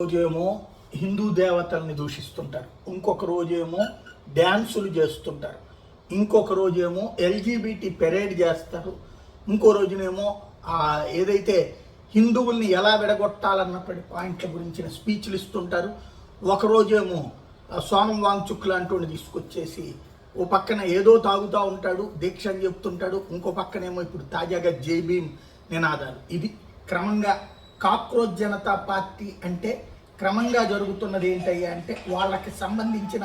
రోజేమో హిందూ దేవతల్ని దూషిస్తుంటారు, ఇంకొక రోజేమో డ్యాన్సులు చేస్తుంటారు, ఇంకొక రోజేమో ఎల్జీబీటీ పెరేడ్ చేస్తారు, ఇంకో రోజునేమో ఏదైతే హిందువుల్ని ఎలా విడగొట్టాలన్నటువంటి పాయింట్ల గురించిన స్పీచ్లు ఇస్తుంటారు. ఒకరోజేమో సోనం వాంగ్చుక్ లాంటి తీసుకొచ్చేసి ఓ పక్కన ఏదో తాగుతూ ఉంటాడు, దీక్ష అని చెప్తుంటాడు, ఇంకో పక్కనేమో ఇప్పుడు తాజాగా జై భీమ్ నినాదాలు. ఇది క్రమంగా కాక్రోచ్ జనతా పార్టీ అంటే క్రమంగా జరుగుతున్నది ఏంటయ్యా అంటే వాళ్ళకి సంబంధించిన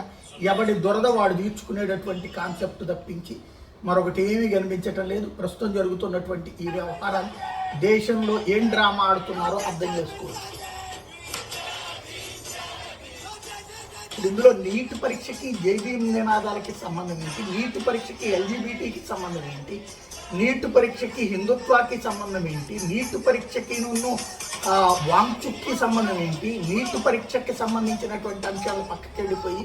ఎవడి దురద వాడు తీర్చుకునేటటువంటి కాన్సెప్ట్ తప్పించి మరొకటి ఏమీ కనిపించటం లేదు. ప్రస్తుతం జరుగుతున్నటువంటి ఈ వ్యవహారాలు దేశంలో ఏం డ్రామా ఆడుతున్నారో అర్థం చేసుకోవచ్చు. ఇందులో నీట్ పరీక్షకి జేబీ నినాదాలకి సంబంధం ఏంటి, నీట్ పరీక్షకి ఎల్జీబీటీకి సంబంధం ఏంటి, నీట్ పరీక్షకి హిందుత్వాకి సంబంధం ఏంటి, నీట్ పరీక్షకి వాంగ్చుక్కి సంబంధం ఏంటి, నీట్ పరీక్షకి సంబంధించినటువంటి అంశాలు పక్కకి వెళ్ళిపోయి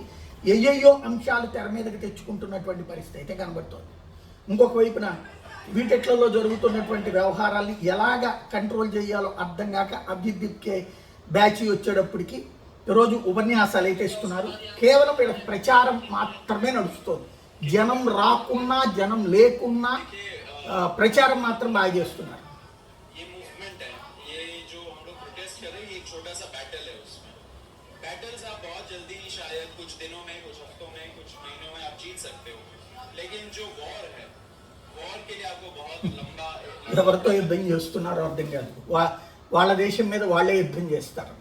ఏయో అంశాలు తెర మీదకి తెచ్చుకుంటున్నటువంటి పరిస్థితి అయితే కనబడుతోంది. ఇంకొక వైపున వీటిట్లలో జరుగుతున్నటువంటి వ్యవహారాల్ని ఎలాగ కంట్రోల్ చేయాలో అర్థం కాక అభివృద్ధికే బ్యాచ్ వచ్చేటప్పటికి ఈరోజు ఉపన్యాసాలు అయితే ఇస్తున్నారు. కేవలం వీళ్ళకి ప్రచారం మాత్రమే నడుస్తుంది. జనం రాకున్నా జనం లేకున్నా ప్రచారం మాత్రం బాగా చేస్తున్నారు. ఎవరితో యుద్ధం చేస్తున్నారో అర్థం కాదు. వాళ్ళ దేశం మీద వాళ్ళే యుద్ధం చేస్తారు.